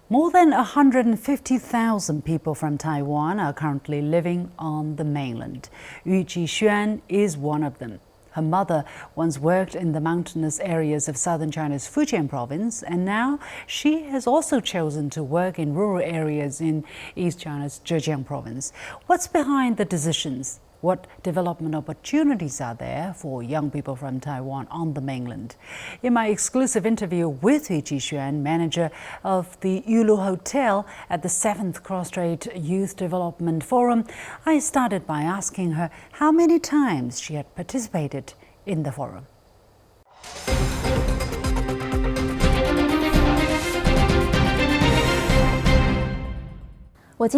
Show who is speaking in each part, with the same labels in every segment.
Speaker 1: More than 150,000 people from Taiwan are currently living on the mainland. Yu Chi-hsuan is one of them. Her mother once worked in the mountainous areas of southern China's Fujian province, and now she has also chosen to work in rural areas in East China's Zhejiang province. What's behind the decisions? What development opportunities are there for young people from Taiwan on the mainland? In my exclusive interview with Yu Chi-hsuan, manager of the Yulu Hotel at the 7th Cross-Strait Youth Development Forum, I started by asking her how many times she had participated in the forum.
Speaker 2: This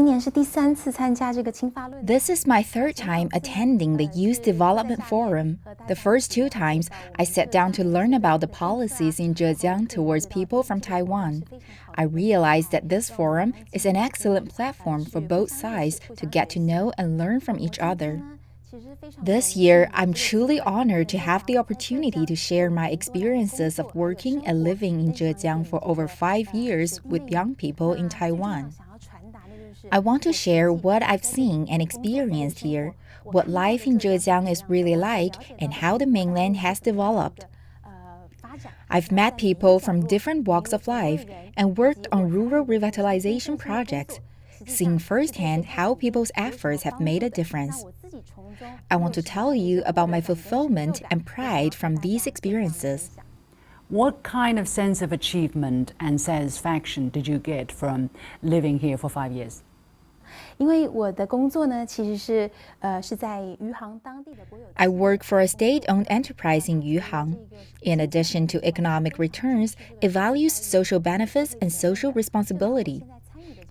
Speaker 2: is my third time attending the Youth Development Forum. The first two times, I sat down to learn about the policies in Zhejiang towards people from Taiwan. I realized that this forum is an excellent platform for both sides to get to know and learn from each other. This year, I'm truly honored to have the opportunity to share my experiences of working and living in Zhejiang for over 5 years with young people in Taiwan. I want to share what I've seen and experienced here, what life in Zhejiang is really like, and how the mainland has developed. I've met people from different walks of life and worked on rural revitalization projects, seeing firsthand how people's efforts have made a difference. I want to tell you about my fulfillment and pride from these experiences.
Speaker 1: What kind of sense of achievement and satisfaction did you get from living here for 5 years?
Speaker 2: I work for a state-owned enterprise in Yuhang. In addition to economic returns, it values social benefits and social responsibility.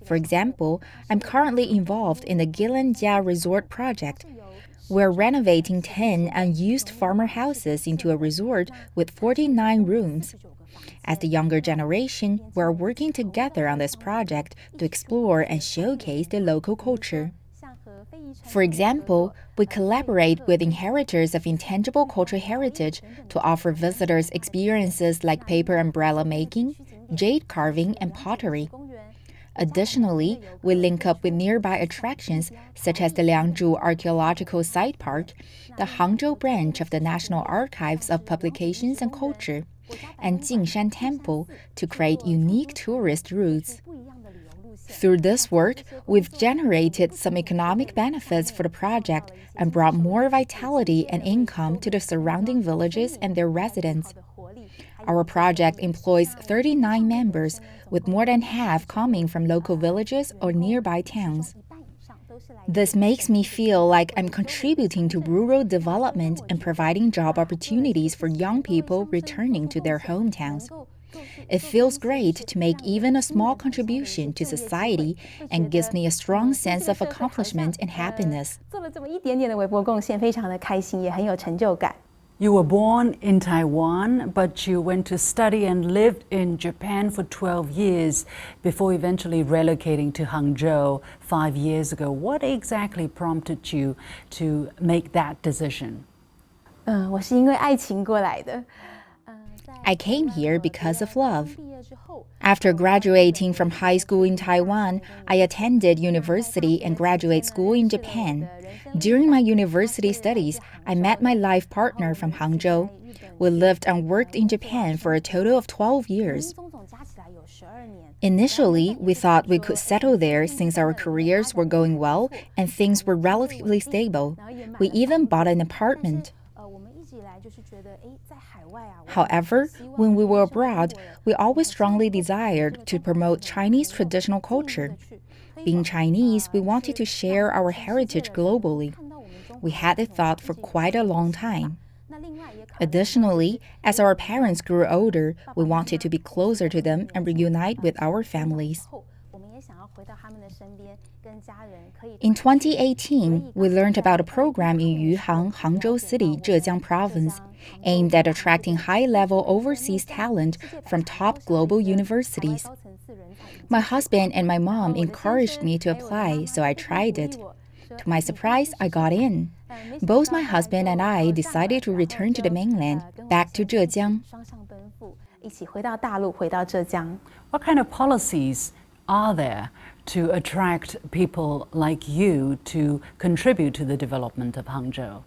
Speaker 2: For example, I'm currently involved in the Gilanjia Resort project. We're renovating 10 unused farmer houses into a resort with 49 rooms. As the younger generation, we're working together on this project to explore and showcase the local culture. For example, we collaborate with inheritors of intangible cultural heritage to offer visitors experiences like paper umbrella making, jade carving, and pottery. Additionally, we link up with nearby attractions such as the Liangzhu Archaeological Site Park, the Hangzhou branch of the National Archives of Publications and Culture, and Jingshan Temple to create unique tourist routes. Through this work, we've generated some economic benefits for the project and brought more vitality and income to the surrounding villages and their residents. Our project employs 39 members, with more than half coming from local villages or nearby towns. This makes me feel like I'm contributing to rural development and providing job opportunities for young people returning to their hometowns. It feels great to make even a small contribution to society and gives me a strong sense of accomplishment and happiness.
Speaker 1: You were born in Taiwan, but you went to study and lived in Japan for 12 years before eventually relocating to Hangzhou 5 years ago. What exactly prompted you to make that decision?
Speaker 2: I came here because of love. After graduating from high school in Taiwan, I attended university and graduate school in Japan. During my university studies, I met my life partner from Hangzhou. We lived and worked in Japan for a total of 12 years. Initially, we thought we could settle there since our careers were going well and things were relatively stable. We even bought an apartment. However, when we were abroad, we always strongly desired to promote Chinese traditional culture. Being Chinese, we wanted to share our heritage globally. We had the thought for quite a long time. Additionally, as our parents grew older, we wanted to be closer to them and reunite with our families. In 2018, we learned about a program in Yuhang, Hangzhou City, Zhejiang Province, aimed at attracting high-level overseas talent from top global universities. My husband and my mom encouraged me to apply, so I tried it. To my surprise, I got in. Both my husband and I decided to return to the mainland, back to Zhejiang.
Speaker 1: What kind of policies are there to attract people like you to contribute to the development of Hangzhou?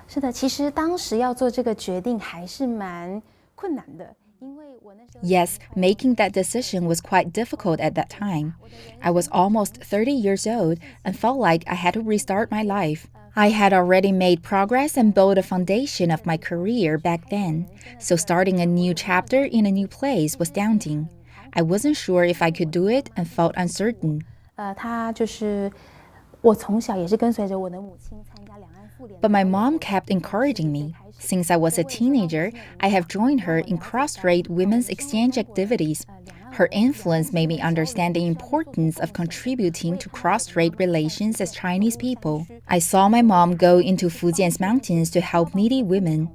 Speaker 3: 是的，其实当时要做这个决定还是蛮困难的，因为我那时候
Speaker 2: Yes, making that decision was quite difficult at that time. I was almost 30 years old and felt like I had to restart my life. I had already made progress and built a foundation of my career back then, so starting a new chapter in a new place was daunting. I wasn't sure if I could do it and felt uncertain.
Speaker 3: 他就是我从小也是跟随着我的母亲参加两岸妇联。
Speaker 2: But my mom kept encouraging me. Since I was a teenager, I have joined her in cross-strait women's exchange activities. Her influence made me understand the importance of contributing to cross-strait relations as Chinese people. I saw my mom go into Fujian's mountains to help needy women.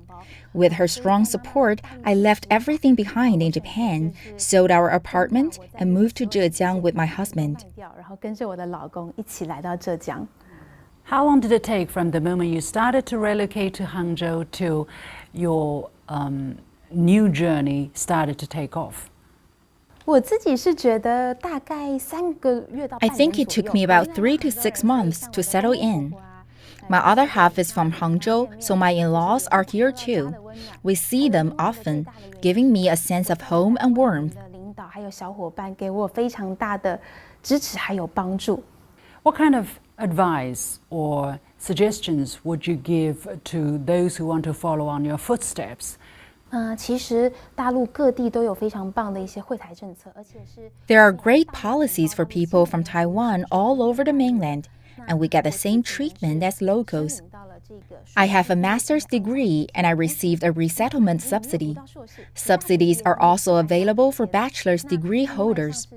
Speaker 2: With her strong support, I left everything behind in Japan, sold our apartment, and moved to Zhejiang with my husband.
Speaker 3: 然后跟着我的老公一起来到浙江。
Speaker 1: How long did it take from the moment you started to relocate to Hangzhou till your new journey started to take off?
Speaker 3: 我自己是觉得大概3个月到半
Speaker 2: I
Speaker 3: 年
Speaker 2: think it
Speaker 3: 左
Speaker 2: took
Speaker 3: 右
Speaker 2: me about 3 to 6 months to settle in. My other half is from Hangzhou, so my in-laws are here too. We see them often, giving me a sense of home and warmth.
Speaker 3: 的领导还有小伙伴给我非常大的支持还有帮助。
Speaker 1: What kind of advice or suggestions would you give to those who want to follow on your footsteps?
Speaker 3: 其实大陆各地都有非常棒的一些惠台政策，而且是
Speaker 2: There are great policies for people from Taiwan all over the mainland, and we get the same treatment as locals.
Speaker 3: 到了这个
Speaker 2: I have a master's degree and I received a resettlement subsidy. Subsidies are also available for bachelor's degree holders.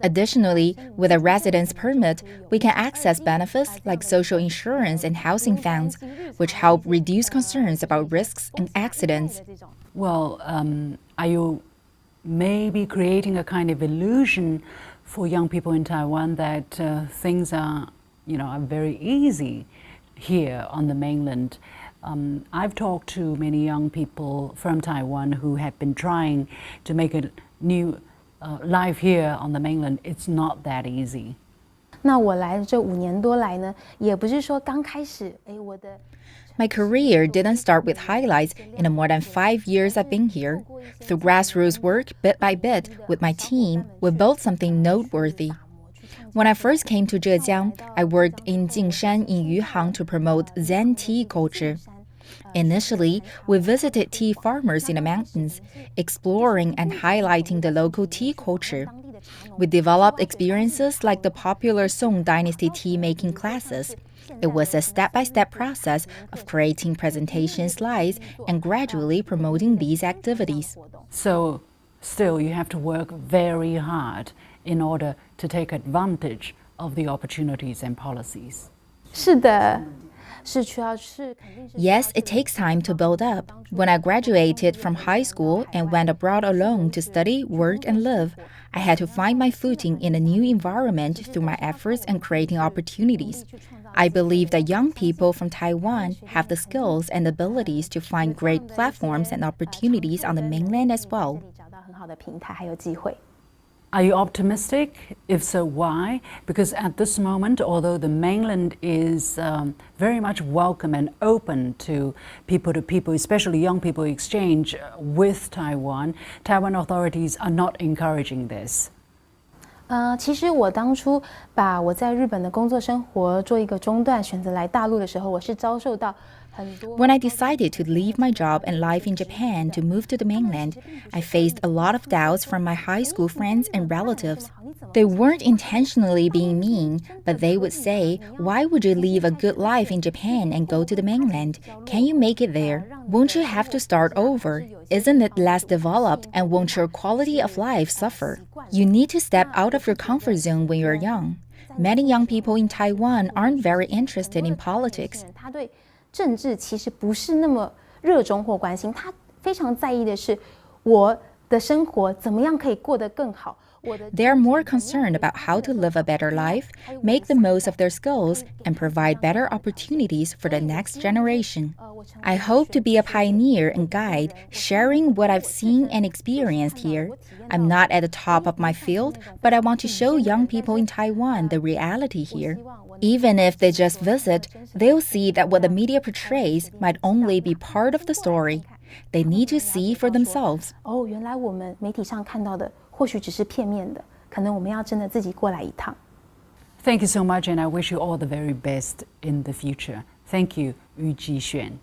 Speaker 2: Additionally, with a residence permit, we can access benefits like social insurance and housing funds, which help reduce concerns about risks and accidents.
Speaker 1: Well, are you maybe creating a kind of illusion for young people in Taiwan that things are very easy here on the mainland? I've talked to many young people from Taiwan who have been trying to make a new life here on the mainland. It's not that easy.
Speaker 3: 那我来这5年多来呢，也不是说刚开始，我的
Speaker 2: My career didn't start with highlights in the more than 5 years I've been here. Through grassroots work, bit by bit, with my team, we built something noteworthy. When I first came to Zhejiang, I worked in Jingshan in Yuhang to promote Zen tea culture. Initially, we visited tea farmers in the mountains, exploring and highlighting the local tea culture. We developed experiences like the popular Song Dynasty tea-making classes. It was a step-by-step process of creating presentation slides and gradually promoting these activities.
Speaker 1: So still you have to work very hard in order to take advantage of the opportunities and policies.
Speaker 3: 是的，是需要是肯定是
Speaker 2: Yes, it takes time to build up. When I graduated from high school and went abroad alone to study, work, and live, I had to find my footing in a new environment through my efforts and creating opportunities. I believe that young people from Taiwan have the skills and abilities to find great platforms and opportunities on the mainland as well.
Speaker 3: 找到很好的平台还有机会。
Speaker 1: Are you optimistic? If so, why? Because at this moment, although the mainland is very much welcome and open to people, especially young people, exchange with Taiwan, Taiwan authorities are not encouraging this.
Speaker 3: 其实我当初把我在日本的工作生活做一个中断，选择来大陆的时候，我是遭受到很多。
Speaker 2: When I decided to leave my job and life in Japan to move to the mainland, I faced a lot of doubts from my high school friends and relatives. They weren't intentionally being mean, but they would say, "Why would you leave a good life in Japan and go to the mainland? Can you make it there? Won't you have to start over? Isn't it less developed and won't your quality of life suffer? You need to step out of your comfort zone when you're young." Many young people in Taiwan aren't very interested in politics.
Speaker 3: 他对政治其实不是那么热衷或关心，他非常在意的是我的生活怎么样可以过得更好，
Speaker 2: They are more concerned about how to live a better life, make the most of their skills, and provide better opportunities for the next generation. I hope to be a pioneer and guide, sharing what I've seen and experienced here. I'm not at the top of my field, but I want to show young people in Taiwan the reality here. Even if they just visit, they'll see that what the media portrays might only be part of the story. They need to see for themselves.
Speaker 3: 原来我们媒体上看到的或许只是片面的，可能我们要真的自己过来一趟。
Speaker 1: Thank you so much, and I wish you all the very best in the future. Thank you, Yu Chi-hsuan.